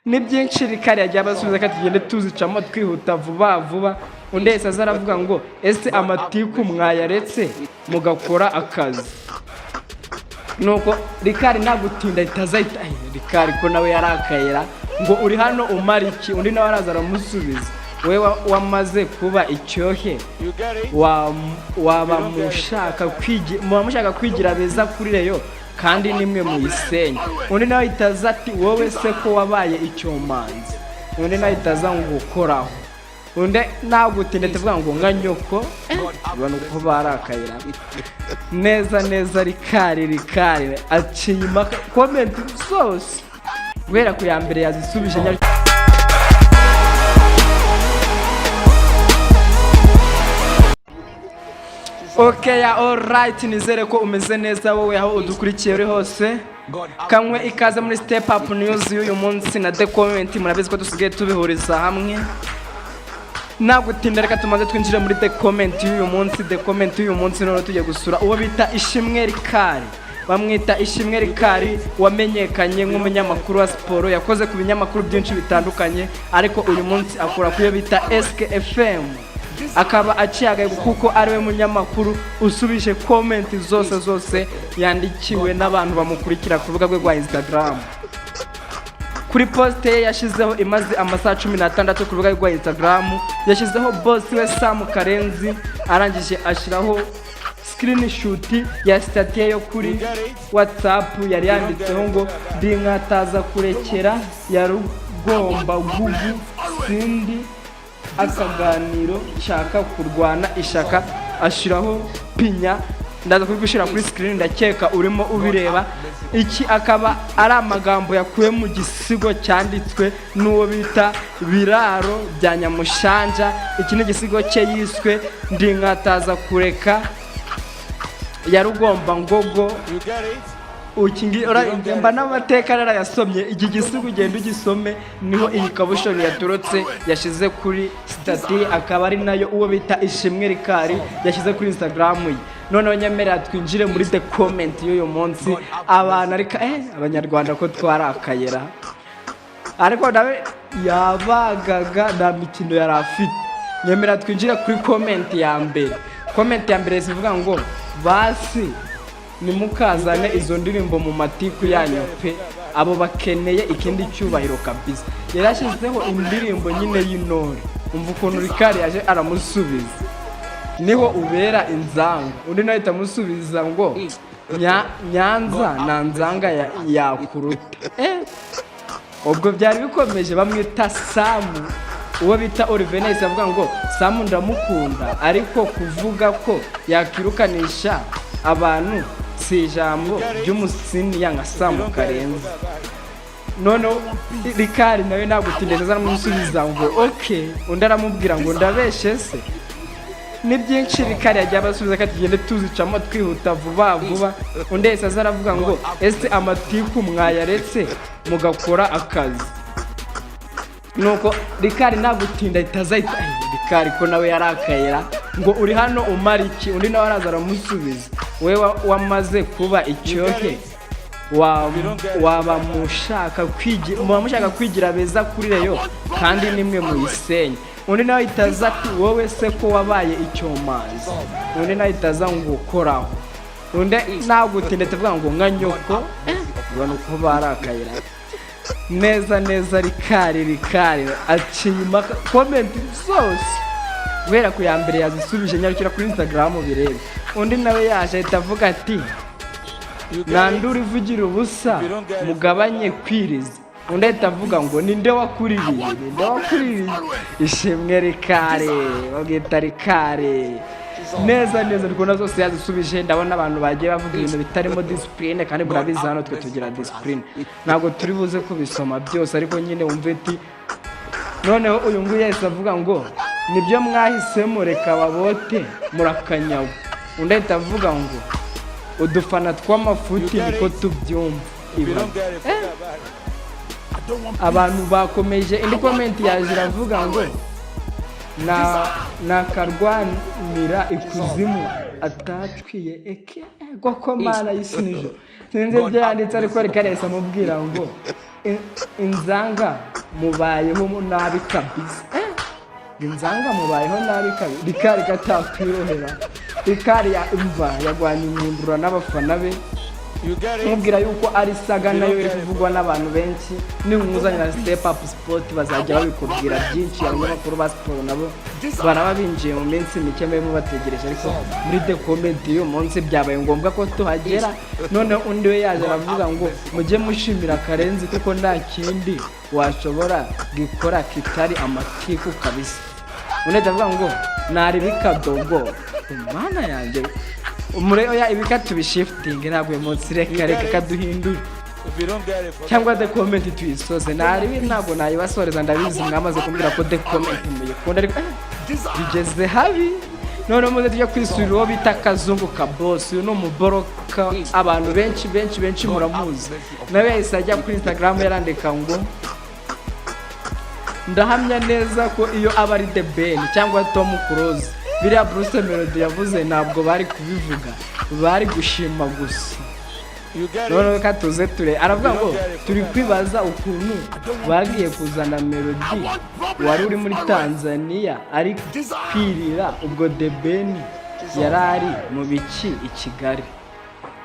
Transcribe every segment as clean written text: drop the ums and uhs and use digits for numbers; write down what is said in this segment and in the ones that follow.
ni byinshi rikari yagiye abasubiza ko tugende tuzicamo twihuta vuba vuba. Undi wese azaravuga ngo ese amatiku mwayaretse mugakora akazi. Nuko rikari nagutinda itazahita rikari ko nawe yarakayira ngo uri hano umara iki. Undi nawe araza aramusubiza wewe wamaze kuba icyohe waba mushaka kwigira beza kuri reyo kandi nimwe muyisenye. Undi nawe itaza ati wowe se ko wabaye icyomanzi. Undi nawe itaza ngo ukoraho. Undi nagutinda tuvuga ngo nka nyoko abantu ko barakayira neza rikari acinyuma comment zose guhera ku ya mbere yazisubije nyari. Okay, alright, nizere ko umeze neza wowe aho udukurikiye uri hose. Kamwe ikaze muri Step Up News y'uyu munsi na The Comment. Murabizi ko dusigaye tubihuriza hamwe. Nagutinda reka tumaze twinjira muri The Comment y'uyu munsi. The Comment y'uyu munsi none tugiye gusura uwo bita Ishimwe Rikari. Bamwita Ishimwe Rikari, wamenyekanye nk'umunyamakuru wa siporo, yakoze ku binyamakuru byinshi bitandukanye, ariko uyu munsi akora kuyo bita SKFM. Akaba aciyagaye kuko ariwe munyamakuru usubije comment zose yandikiwe n'abantu bamukurikira ku rubuga rwe rwa Instagram. Kuri post ye yashizeho imaze amasaha 16 ku rubuga rwa Instagram, yashizeho boss we Sam Karenzi, arangije ashiraho screenshot ya statue yo kuri WhatsApp yari yanditseho ngo ndinkataza kurekera ya rugomba gugu sindi akaganiro shaka kurwana ishaka, ashiraho pinya. Ndaza kubigushira kuri screen ndakeka urimo ubireba. Iki akaba ari amagambo yakuye mu gisigo cyanditswe n'uwo bita Biraro bya Nyamushanja. Iki ni gisigo cye yiswe ndinkataza kureka ya rugomba ngogo. Ukingi ora mba n'amateka rara yasomye iki gisigo ugenda ugisome niho iyi kabushoni yaturotse yashize kuri statue. Akaba ari nayo uwo bita Ishimwe Rikari yashize kuri Instagram ye. None nyemera twinjire muri The Comment y'uyu munsi. Abantu ariko abanyarwanda ko twarakayera, ariko nawe yabagaga na mikino yarafite. Nyemera twinjire kuri comment ya mbere. Comment ya mbere zivuga ngo basi nimukazane izo ndirimbo mu matiku yanyu pe, abo bakeneye ikindi cyubahiro kabisa. Yarashizeho indirimbo nyine y'intore. Umva ukuntu Rikari yaje aramusubiza, niho ubera inzanga. Undi nawe tamusubiza ngo nyanza na nzanga yakuruta. Ubwo byari bikomeje. Bamwita Samu, uwo bita Olivenez, avuga ngo Samu ndamukunda, ariko kuvuga ko yakirukanisha abantu si ijambo ry'umusini yanga Samu Karenzi. None Rikari nawe nagutindeza namusubiza ngo okay. Undi aramubwira ngo ndabeshe se. Ni byinshi Rikari yagiye abasubiza ko tugende tuzicamo twihuta vuba vuba. Undi wese azaravuga ngo ese amatiku mwayaretse mugakora akazi. Nuko Rikari nagutinda itazahita Rikari ko nawe yarakayira ngo uri hano umara iki. Undi nawe araza aramusubiza wewe wamaze kuba icyohe waba mushaka kwigira beza kuri reyo kandi nimwe muyisenye. Undi nawe itaza ati wowe se ko wabaye icyomanzi. Undi nawe itaza ngo ukoraho. Undi nagutinda tuvuga ngo nka nyoko abantu ko barakayira neza Rikari acinyuma comment zose guhera ku ya mbere yazisubije nyarukira kuri Instagram birebe. Undi nawe yaje itavuga ati nanduri vugira ubusa mugabanye kwiriza. Undi itavuga ngo ninde wakuririye Ishimwe Rikari, bagita Rikari neza rikona zose yazisubije. Ndabona abantu bagiye bavuga ibintu bitarimo discipline, kandi burabizi hano twe tugira discipline, ntago turi buze kubisoma byose, ariko nyine wumve ati noneho uyu nguyu yahise avuga ngo nibyo mwahisemo reka babote murakanyawe. Undi itavuga ngo udufana tw'amafuti niko tubyumva. Abantu bakomeje. Indi comment yaje iravuga ngo nakarwanira ikuzimu atacwiye eke koko mana y'isinijo. Sinzi byanditse ariko Rikari amubwira ngo inzanga mubayeho nabi kabisa inzanga mubayeho nabi kabisa rikari gatakwirohera rikari ya imva yagwanye Inkundura n'abafana be mubwira yuko ari saga nayo iri kuvugwa n'abantu benshi n'umuzanye na Step Up Sport bazajya babikubwira byinshi abanyamakuru ba siporo nabo baraba binjiye mu minsi mike mwe mubategereje ariko muri the comedy uyu munsi byabaye ngombwa ko tuhagera none undi we yaje aravuga ngo mujye mushimira Karenzi kuko nta kindi washobora gikora kitari amatiku kabisa unajya avuga ngo nari bikadogo mana yanjye umureo ya ibika tubishifting ntabwo munsi reka kaduhindura cyangwa the comment tuyisoze nari ntabwo nayibasoreza ndabizi mwamaze kumbwira ko the comment muyikunda ariko bigeze habi none muze tujya kwisubira uwo bita Kazungu ka boss uyu no muboroka abantu benshi muramuzi nawe yahise ajya kuri Instagram yarandika ngo ndahamya neza ko iyo aba ari The Ben cyangwa Tom Cruise biriya Bruce Melody yavuze ntabwo bari kubivuga bari gushima gusa none katuze ture aravuga ngo turi kwibaza ukuntu bagiye kuzana Melody wari uri muri Tanzania ari kwirira ubwo The Ben yarari mu biki i Kigali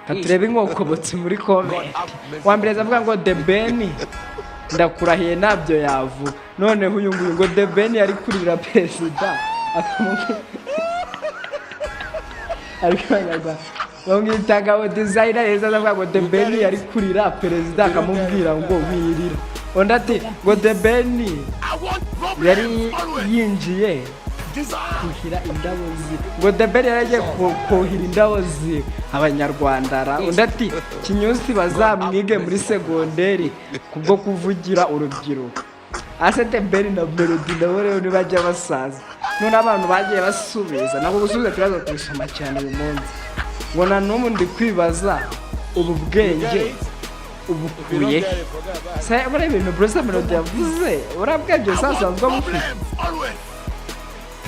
katurebe inkokobotsi muri comment wambireza avuga ngo The Ben ndakurahiye nabyo yavuga none uyu nguyu ngo The Ben yari kurira perezida ariko bamwitaga ngo designer yeza avuga ngo The Ben yari kurira perezida akamubwira ngo wirira undi ati ngo The Ben yari yinjiye kuhira indabo ngo The Ben yaragiye kuhira indabo abanyarwanda undi ati Kinyusi bazamwige muri segonderi kubwo kuvugira urubyiruko ase The Ben na Melody nabo rero ntibajya basaza none abantu bagiye basubiza nako gusubiza turaza kubisoma cyane uyu munsi ngo na n'ubu ndi kwibaza ubu bwenge ubukuye se bari ibintu Bruce Melody yavuze urabwabyo sasanzwe mufite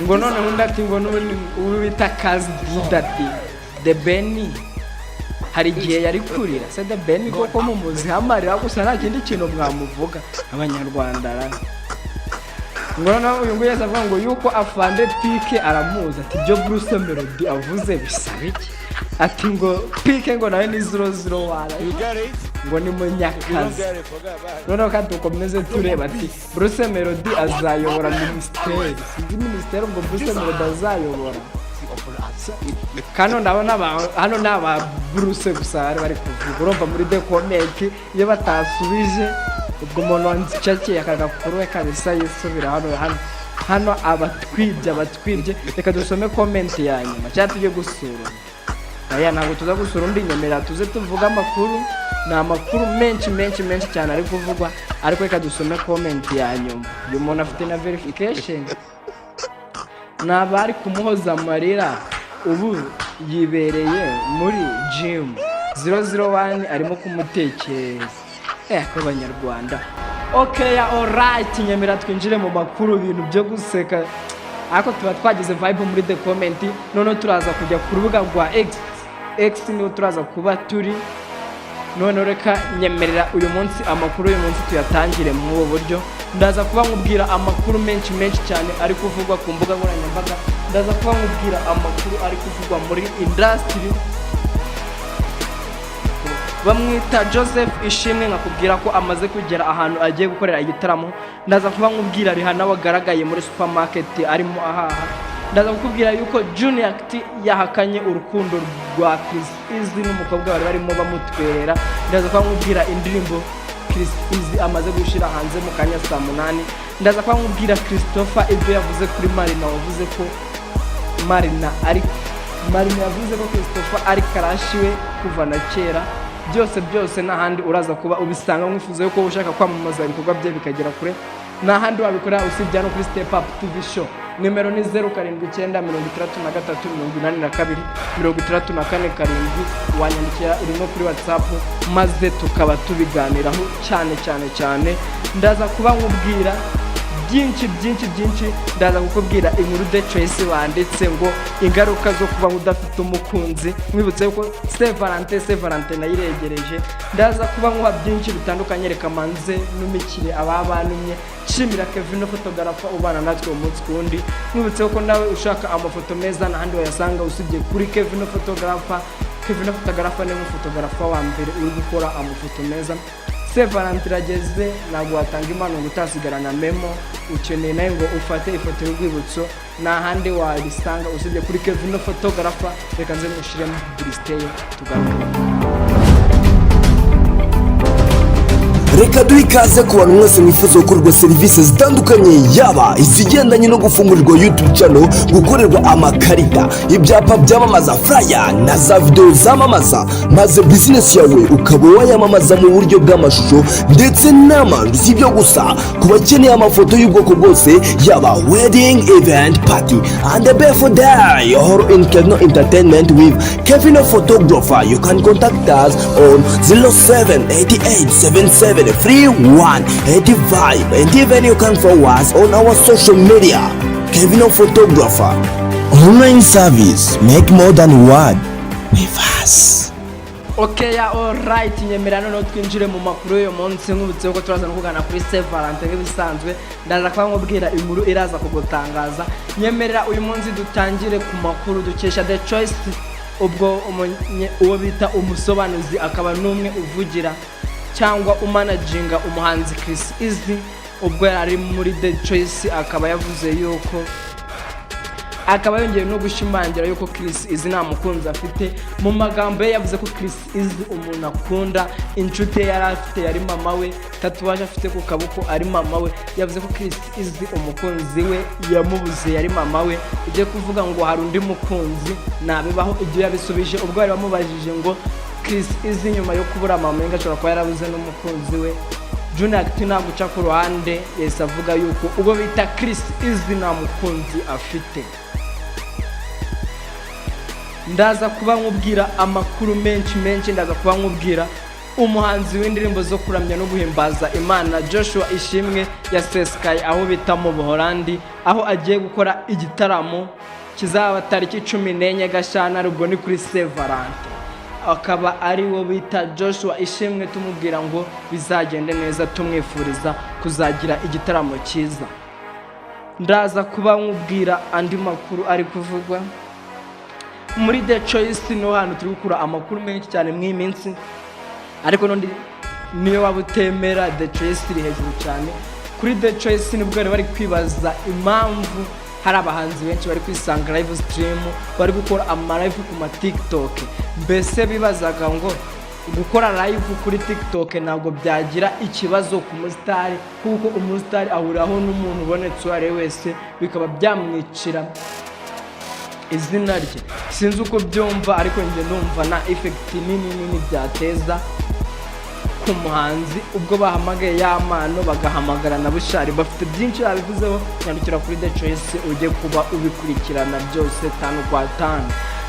ngo none undi ati ngo n'ubu bita kazi didati The Ben hari igihe yari kurira se The Ben koko mumuzi hamarira gusa nta kindi kintu mwamuvuga abanyarwanda ngo none uyu nguyu avuga ngo yuko afande Pike aramuzi ati byo Bruce Melody avuze bisaba iki ati ngo Pike ngo nawe ni 001 ngo ni munyakazi none kandi ukomeze tureba ati Bruce Melody azayobora ministeri sinzi ministeri ngo Bruce Melody azayobora kano ndabona hano naba Bruce gusa bari kuvuga urumva muri the comment iyo batasubije ubwo umuntu wanzicake yakagakuruwe kabisa yisubira hano abatwibye reka dusome comment ya nyuma cyangwa tujye gusura aya ntabwo tuza gusura undi nyemera tuze tuvuga amakuru ni amakuru menshi cyane ari kuvugwa ariko reka dusome comment ya nyuma uyu muntu afite na verification nabari kumuhoza amarira ubu yibereye muri gym 001 arimo kumutekereza ko abanyarwanda okay alright nyemera twinjire mu makuru ibintu byo guseka ariko tuba twagize vibe muri the comment none turaza kujya ku rubuga rwa X niho turaza kuba turi none reka nyemerera uyu munsi amakuru uyu munsi tuyatangire mu ubu buryo ndaza kuba nkubwira amakuru menshi cyane ari kuvugwa ku mbuga nkoranyambaga ndaza kuba nkubwira amakuru ari kuvugwa muri industry bamwita Joseph Ishimwe nkakubwira ko amaze kugera ahantu agiye gukorera igitaramo ndaza kuba nkubwira Rihanna wagaragaye muri supermarket arimo ahaha ndaza kukubwira yuko Junior yahakanye urukundo rwa Chris Easy n'umukobwa bari barimo bamutwerera ndaza kuba nkubwira indirimbo Chris Easy amaze gushira hanze mu kanya saa 8 ndaza kuba nkubwira Christopher ibyo yavuze kuri Marina wavuze ko Marina yavuze ko Christopher ari karashiwe kuva na kera byose n'ahandi uraza kuba ubisanga mwifuza yuko ushaka kwamamaza ibikorwa bye bikagera kure n'ahandi wabikora usibye no kuri Step Up TV show nimero ni 0793 wanyandikira urimo kuri WhatsApp maze tukaba tubiganiraho cyane ndaza kuba nkubwira byinshi ndaza kukubwira inkuru The Choice wanditse ngo ingaruka zo kuba udafite umukunzi. Mwibutse yuko Saint Valentin nayiregereje, ndaza kuba nkuba byinshi bitandukanye. Reka manze numikire ababanumye nshimira Kevin photographer ubana natwe umunsi kundi. Mwibutse yuko nawe ushaka amafoto meza n'ahandi wayasanga usibye kuri Kevin photographer ni umufotographer wa mbere uri gukora amafoto meza. Saint Valentin rageze ntabwo watanga impano ngo utasigarana memo, ukeneye nayo ngo ufate ifoto y'urwibutso n'ahandi wayisanga usibye kuri Kevin photographer. Reka nze mushiremo publicité tugaruka. Reka duhe ikaze ku bantu mwese mwifuza gukorerwa serivisi zitandukanye, yaba izigendanye no gufungurirwa YouTube channel, gukorerwa amakarita, ibyapa byamamaza, flyer na za video zamamaza, maze business yawe ukaba wayamamaza mu buryo bw'amashusho ndetse n'amajwi. Si ibyo gusa, ku bakeneye amafoto y'ubwoko bwose, yaba wedding, event, party and a birthday or in entertainment with Kevin photographer, you can contact us on 0788773185, and even you can follow us on our social media. Kevin photographer, online service, make more than one with us. Okay, alright, nyemerano no twinjire mu makuru yo munsi. Nkubutse ko turaza no kugana kuri Saint Valentin nk'ibisanzwe, ndaza kwa nkubwira inkuru iraza kugutangaza. Nyemerera uyu munsi dutangire ku makuru dukesha The Choice, ubwo uwo bita umusobanuzi akaba numwe uvugira cyangwa umanaginga umuhanzi Chris Easy. Ubwo yari muri The Choice akaba yavuze yuko yongeye no gushimangira yuko Chris Easy nta mukunzi afite. Mu magambo ye yavuze ko Chris Easy umuntu akunda, inshuti yari afite yari mama we, tatuwaje afite ku kaboko ari mama we. Yavuze ko Chris Easy umukunzi we yamubuze yari mama we. Ije kuvuga ngo hari undi mukunzi nabibaho, ibyo yabisubije ubwo bari bamubajije ngo Chris Easy nyuma yo kubura mama yenga ashobora kuba yarabuze n'umukunzi we. Junior Tina guca ku ruhande yese avuga yuko ubwo bita Chris Easy nta mukunzi afite. Ndaza kuba nkubwira amakuru menshi, ndaza kuba nkubwira umuhanzi w'indirimbo zo kuramya no guhimbaza Imana Joshua Ishimwe yasesekaye aho bita mu Buholandi, aho agiye gukora igitaramo kizaba tariki 14 Gashyantare, ubwo ni kuri Saint Valentin. Akaba ari wo bita Joshua Ishimwe, tumubwira ngo bizagende neza, tumwifuriza kuzagira igitaramo cyiza. Ndaza kuba nkubwira andi makuru ari kuvugwa muri The Choice. No hano turi gukura amakuru menshi cyane mw'iyi minsi, ariko niyo wabutemera The Choice iri hejuru cyane. Kuri The Choice nibwo bari kwibaza impamvu hari abahanzi benshi bari kwisanga live stream, bari gukora live ku ma TikTok. Mbese bibazaga ngo gukora live kuri TikTok ntabwo byagira ikibazo ku mustar, kuko umustar ahuraho n'umuntu ubonetse uwo ari wese, bikaba byamwicira izina rye. Sinzi uko byumva, ariko njye numva na effect nini byateza ku muhanzi ubwo bahamagaye y'amano bagahamagara na Bushari. Bafite byinshi babivuzeho, nyandikira kuri The Choice ujye kuba ubikurikirana byose 5 kwa 5.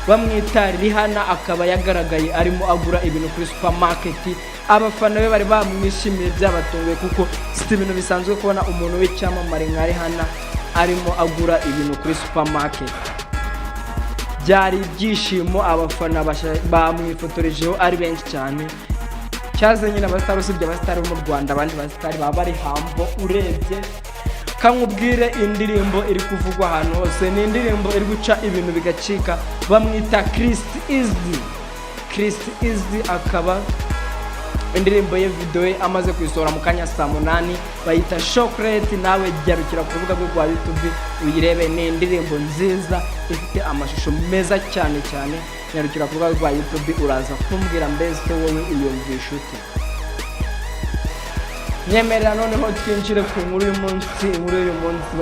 Bamwita Rihanna akaba yagaragaye arimo agura ibintu kuri supermarket. Abafana be bari bamwishimiye byabatunguye, kuko si ibintu bisanzwe kubona umuntu w'icyamamare nka Rihanna arimo agura ibintu kuri supermarket. Byari ibyishimo, abafana bamwifotorejeho ari benshi cyane. Cyazanye n'abastar usibye abastar bo mu Rwanda, abandi bastar baba bari hambo. Urebye kankubwire indirimbo iri kuvugwa ahantu hose, ni indirimbo iri guca ibintu bigacika. Bamwita Chris Easy akaba indirimbo ye video amaze kuyisohora mu kanya saa 8 bayita Chocolate. Nawe gyarukira ku rubuga rwa YouTube uyirebe, ni indirimbo nziza ifite amashusho meza cyane. Nyarukira ku rubuga rwa YouTube uraza kumbwira mbese wowe uyumvisha ute. Nyemerera noneho twinjire ku nkuru y'umunsi. Inkuru y'umunsi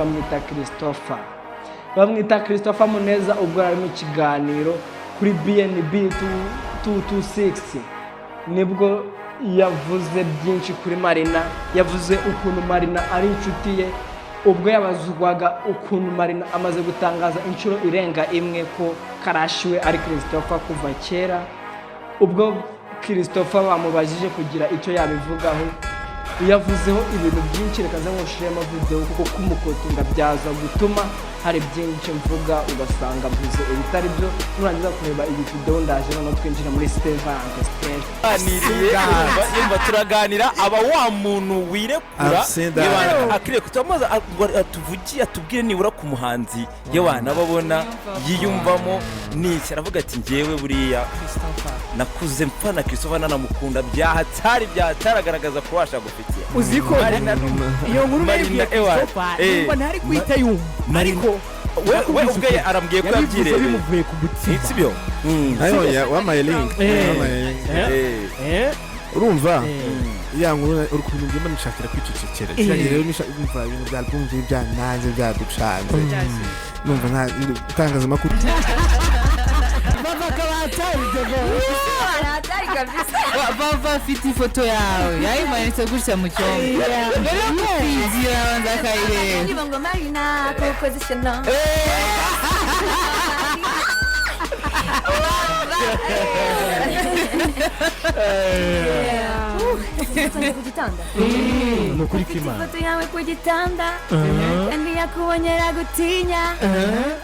bamwita Christopher Muneza, ubwo ari mu kiganiro kuri BNB 226 nibwo yavuze byinshi kuri Marina. Yavuze ukuntu Marina ari inshuti ye, ubwo yabazugwaga ukuntu Marina amaze gutangaza inshuro irenga imwe ko karashiwe ari Christopher kuva kera. Ubwo Christopher bamubajije kugira icyo yabivugaho, yavuzeho ibintu byinshi reka nkushiremo video kuko kumukotinga byaza gutuma hari byinshi mvuga ugasanga mvuze ibitari byo nurangiza kureba iyi video ndaje no twinjira muri Stevante niriye yumva turaganira aba wa muntu wirekura yabana akiriye kutamaza atuvugiye atubwire nibura ku muhanzi yabana babona yiyumvamo n'iki aravuga ati ngewe buriya nakuze mpana Christopher nanamukunda byataragaragaza ko washa gufitiye uziko iyo nkuru Marina Christopher ntari kwita yumva ariko we ubwe arambwiye ko yabyireye bimuvuye ku mutima sibyo ayo wamaye link urumva ya nkuru urukundo ngimba nishakira kwicecekera cyane rero nishakira ibintu bya album bya nanze bya ducanze numva nta utangaza makuru bava kabatari bava afite ifoto yawe yayimanitse gutya mu cyombo mbere yo kwigira abanza akayireba niba ngo Marina ko position nukuri kimana ifoto yawe ku gitanda kandi yakubonyera gutinya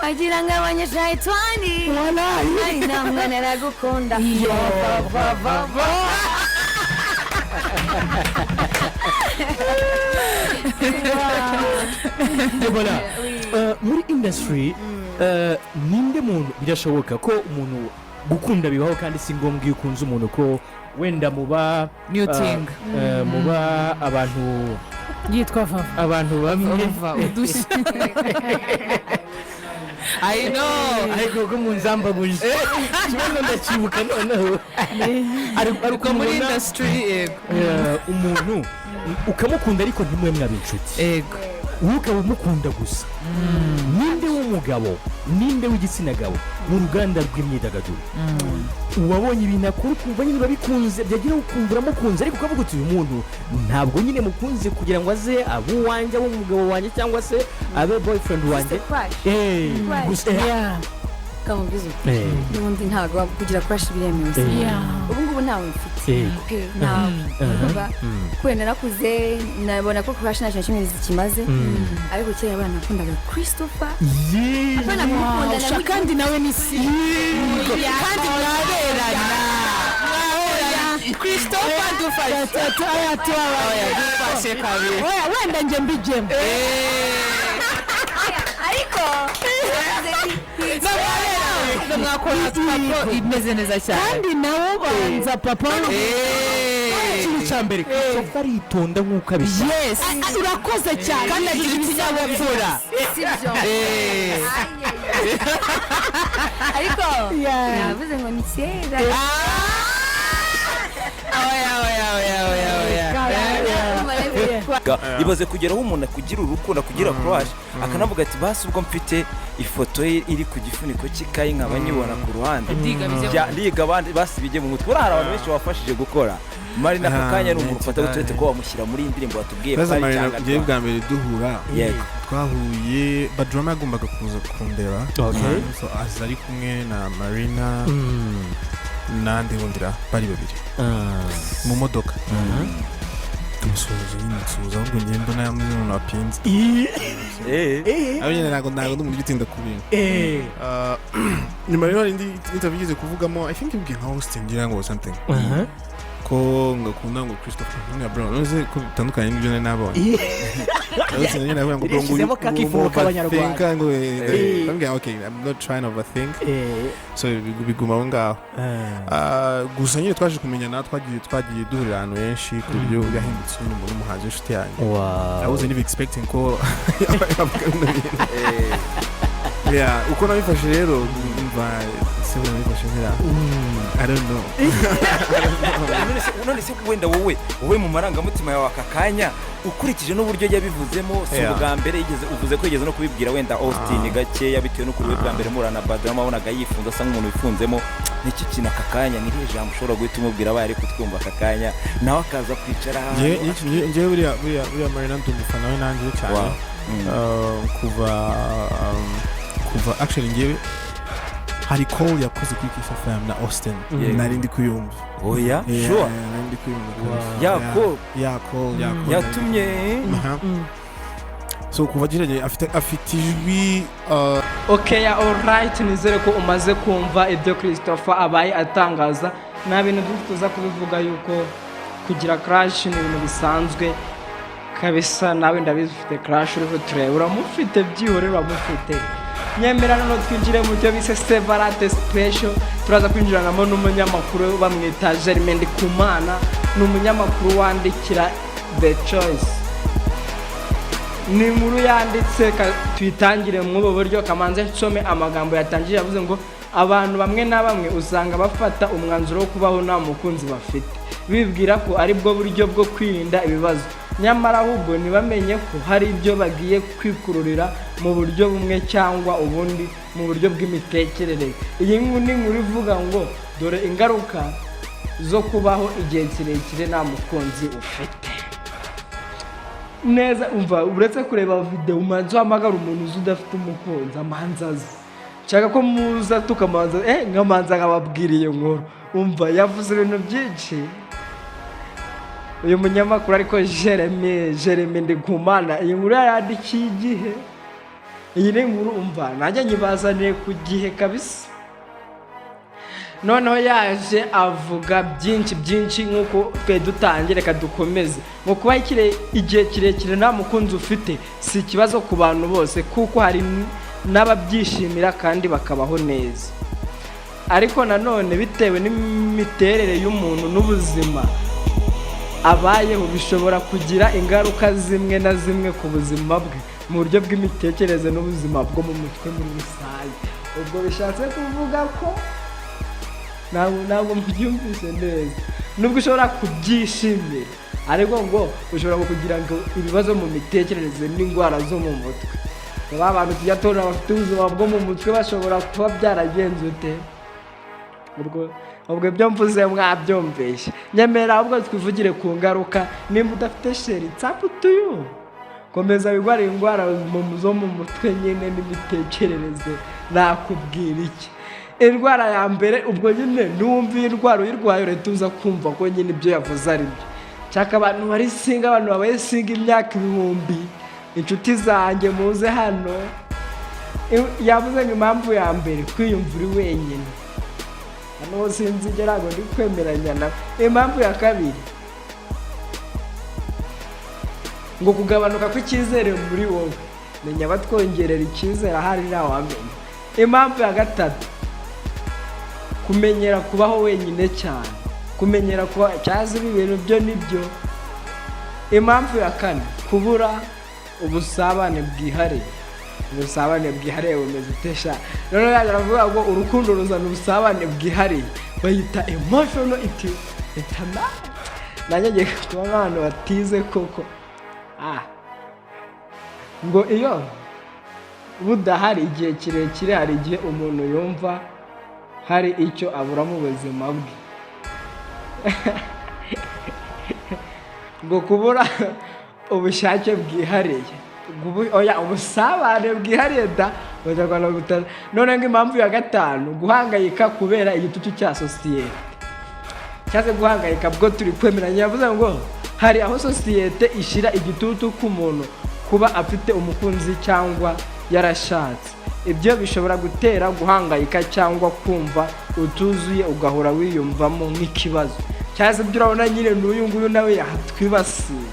wagira ngo abanyeshaye twani ari namwe naragukunda muri industry ninde muntu birashoboka ko umuntu gukunda bibaho kandi si ngombwa iyo ukunze umuntu ko wenda muba abantu yitwa Vava abantu bamwe I know ariko ko munzamba buje kibazo ndakibuka noneho ariko muri industry umuntu ukamukunda ariko ntimwe mwabinshuti yego ukaba umukunda gusa ninde w'umugabo ninde w'igitsina gabo mu ruganda rw'imyidagaduro wabonye ibintu akora ukumva nyine babikunze byagira ukumva mukunze ariko ukavuga uti uyu muntu ntabwo nyine mukunze kugira ngo aze abe uwanjye abe umugabo wanjye cyangwa se abe boyfriend wanjye gusa kamubizo n'ubundi ntago kugira crush biremewe ubu ngubu ntawe mfite ntawe kwenda nakuze nabona ko crush nta kintu zikimaze ariko kera abana nakundaga Christopher abana kumukunda kandi nawe ni si kandi mwaberana Christopher dufashe kabiri wenda nje mbijemo ariko mwakora papa imeze neza cyane kandi nawe banza papa ikintu cya mbere Christopher aritonda nk'uko abishaka yes urakoze cyane kandi agira ikinyabupfura sibyo ariko yavuze ngo ni kera ibaze kugeraho umuntu akugira urukundo akugira crush akanavuga ati basi ubwo mfite ifoto ye iri ku gifuniko cy'ikayi nkaba nyibona ku ruhande ndiga abandi basi bijye mu mutwe hari abantu benshi wafashije gukora Marina kakanya ni umuntu ufata guturete ko wamushyira muri indirimbo watubwiye bari cyangwa ngiye bwa mbere duhura twahuye Badrama yagombaga kuza kundeba so aza ari kumwe na Marina nandi wundira bari babiri mu modoka tumusuhuza n'insuhuza ahubwo ngiye mbona yamwe n'umuntu wapinze abanyene ntago ndumva gitinda ku bintu nyuma rero indi interview igeze kuvugamo I think ibwiye nka Austin ngira ngo something ko ngakunda ngo Christopher nka bro noze ko bitandukanye n'ibyo nari nabonye Austin nyine navuga ngo bro ngo kakifuka k'abanyarwanda ngo okay I'm not trying to overthink so biguma aho ngaho gusa nyine twaje kumenyana twagiye duhurira ahantu henshi ku buryo yahindutse umuntu w'umuhanzi w'inshuti yanjye I wasn't even expecting ko uko nabifashe rero mva sibona nabifashe nkira I don't know none se wenda wowe mu marangamutima yawe akakanya ukurikije n'uburyo yabivuzemo si ubwa mbere uvuze ko yigeze no kubibwira wenda Austin gakeya bitewe no kuri we bwa mbere murana Badrama wabonaga yifunza asa nk'umuntu wifunzemo n'iki kintu akakanya n'irihe jambo ushobora guhita umubwira abaye ariko twumva akakanya nawe akaza kwicara ngewe buriya Marina ndumufana we nanjye cyane kuva actually ngewe hari call yakoze kuri Kiss FM na Austin nari ndi kuyumva oya sure nari ndi kuyumva ya call yatumye so kuva giranye afite ijwi okay alright nizere ko umaze kumva ibyo Christopher abaye atangaza nta bintu tuza kubivuga yuko kugira crash ni ibintu bisanzwe kabisa nawe ndabifite crash uriho tureba uramufite byihorera uramufite nyemerana no twinjire mu cyo bise separate special turaza kwinjiranamo n'umunyamakuru bamwita Germain Kumana n'umunyamakuru wandikira The Choice ni inkuru yanditse tuyitangire mu buryo kamanze nsome amagambo yatangiye yavuze ngo abantu bamwe na bamwe usanga bafata umwanzuro wo kubaho nta mukunzi bafite bibwira ko ari bwo buryo bwo kwirinda ibibazo nyamara ahubwo ntibamenye ko hari ibyo bagiye kwikururira mu buryo bumwe cyangwa ubundi mu buryo bw'imitekerereze iyi ni inkuru ivuga ngo dore ingaruka zo kubaho igihe kirekire nta mukunzi ufite neza umva uretse kureba video umanze uhamagara umuntu uzi udafite umukunzi amanzazi nshaka ko muza tukamanza nkamanza nkababwira iyo nkuru umva yavuze ibintu byinshi uyu munyamakuru ariko Jeremy Ndikumana iyi nkuru yarandikiye Igihe iyi ni inkuru umva najya nyibazaniye ku Gihe kabisa noneho yaje avuga byinshi nk'uko twe dutangira reka dukomeze ngo kuba igihe kirekire nta mukunzi ufite si ikibazo ku bantu bose kuko hari n'ababyishimira kandi bakabaho neza ariko nanone bitewe n'imiterere y'umuntu n'ubuzima abayeho bishobora kugira ingaruka zimwe na zimwe ku buzima bwe mu buryo bw'imitekerereze n'ubuzima bwo mu mutwe muri rusange ubwo bishatse kuvuga ko ntabwo mubyumvise neza nubwo ushobora kubyishimira ariko ngo ushobora kugira ngo ibibazo mu mitekerereze n'indwara zo mu mutwe ba bantu tujya tubona bafite ubuzima bwo mu mutwe bashobora kuba byaragenze ute ubwo ibyo mvuze mwabyumvishe nyemera ahubwo twivugire ku ngaruka nimba udafite sheri tsaputuyu komeza wigwara indwara zo mu mutwe nyine n'imitekerereze nakubwira iki indwara ya mbere ubwo nyine numva indwara uyirwaye urahita uza kumva ko nyine ibyo yavuze ari byo nshaka abantu babaye singa imyaka 1000 inshuti zanjye muze hano yavuze ngo impamvu ya mbere kwiyumvira wenyine hano sinzigera ngo ndi kwemeranya nawe impamvu ya kabiri ngo kugabanuka kw'icyizere muri wowe menya batwongerera icyizere ahari nawe wamenya impamvu ya gatatu kumenyera kubaho wenyine cyane kumenyera kuba cyazi ibintu byo nibyo impamvu ya kane kubura ubusabane bwihariye bumeze utesha none yaravuga ngo urukundo ruzana ubusabane bwihariye bayita emotional intimacy nanjye kuba abantu batize koko ngo iyo budahari igihe kirekire hari igihe umuntu yumva hari icyo abura mu buzima bwe ngo kubura ubushake bwihariye ubusabane bwihariye da none ngo impamvu ya gatanu guhangayika kubera igitutu cya sosiyete cyangwa guhangayika bwo turi kwemeranya yavuze ngo hari aho sosiyete ishyira igitutu ku muntu kuba afite umukunzi cyangwa yarashatse ibyo bishobora gutera guhangayika cyangwa kumva utuzuye ugahora wiyumvamo nk'ikibazo cyangwa ibyo urabona nyine n'uyu nguyu nawe yahatwibasiye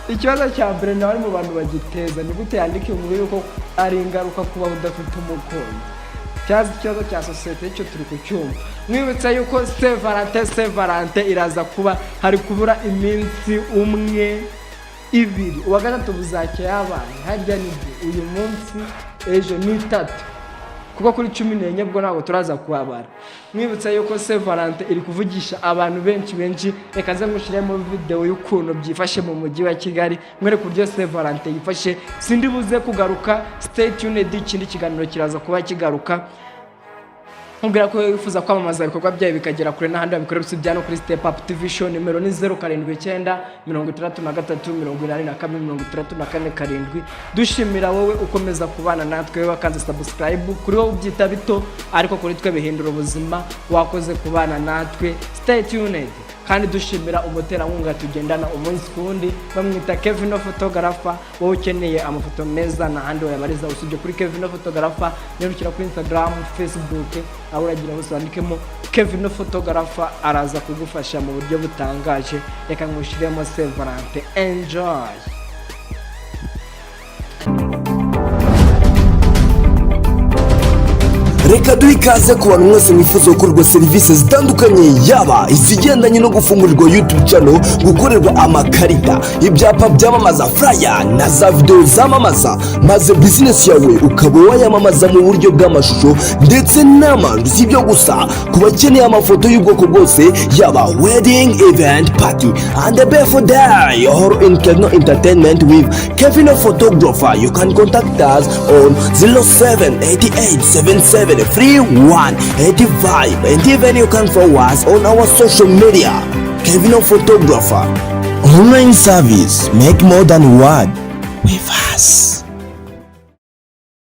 ikibazo cya mbere nawe mu bantu bagiteza ni gute yandika inkuru yuko ari ingaruka kuba udafite umukunzi cyangwa ikibazo cya sosiyete cyo turi kucyumva mwibutsa yuko Saint-Valentin iraza kuba hari kubura iminsi 1 2 uwa gatatu buzakeye yabaye harya nibyo uyu munsi ejo ni 3 kuko kuri 14 bwo ntabwo turaza kuhabara mwibutsa yuko Saint-Valentin iri kuvugisha abantu benshi reka nze ngushiremo video y'ukuntu byifashe mu mujyi wa Kigali mwere kuryo Saint-Valentin yifashe sindi buze kugaruka stay tuned ikindi kiganiro kiraza kuba kigaruka nkubwira ko wifuza kwamamaza ibikorwa byawe bikagera kure n'ahandi wabikorera usibye no kuri Step Up TV show. Nimero ni 079 63 dushimira wowe ukomeza kubana natwe, wowe wakanze subscribe, kuri wowe ubyita bito ariko kuri twe bihindura ubuzima, wakoze kubana natwe. Stay tuned. Kandi dushimira umuterankunga tugendana umunsi kundi bamwita Kevin Photographer. Wowe ukeneye amafoto meza n'ahandi wayabariza usibye kuri Kevin Photographer, nyarukira kuri Instagram, Facebook, aho uragira usandikemo Kevin Photographer, araza kugufasha mu buryo butangaje. Reka ngushiremo Saint Valentin. Enjoy. Reka duhe ikaze ku bantu mwese mwifuza gukorerwa serivisi zitandukanye, yaba izigendanye no gufungurirwa YouTube channel, gukorerwa amakarita, ibyapa byamamaza, flyer na za video zamamaza, maze business yawe ukaba wayamamaza mu buryo bw'amashusho ndetse n'amandu. Si ibyo gusa, ku bakeneye amafoto y'ubwoko bwose, yaba wedding, event, party and the birthday or in entertainment with Kevin Photographer, you can contact us on 078877 3185, and even you can follow us on our social media. Kevin Photographer, online service, make more than one with us.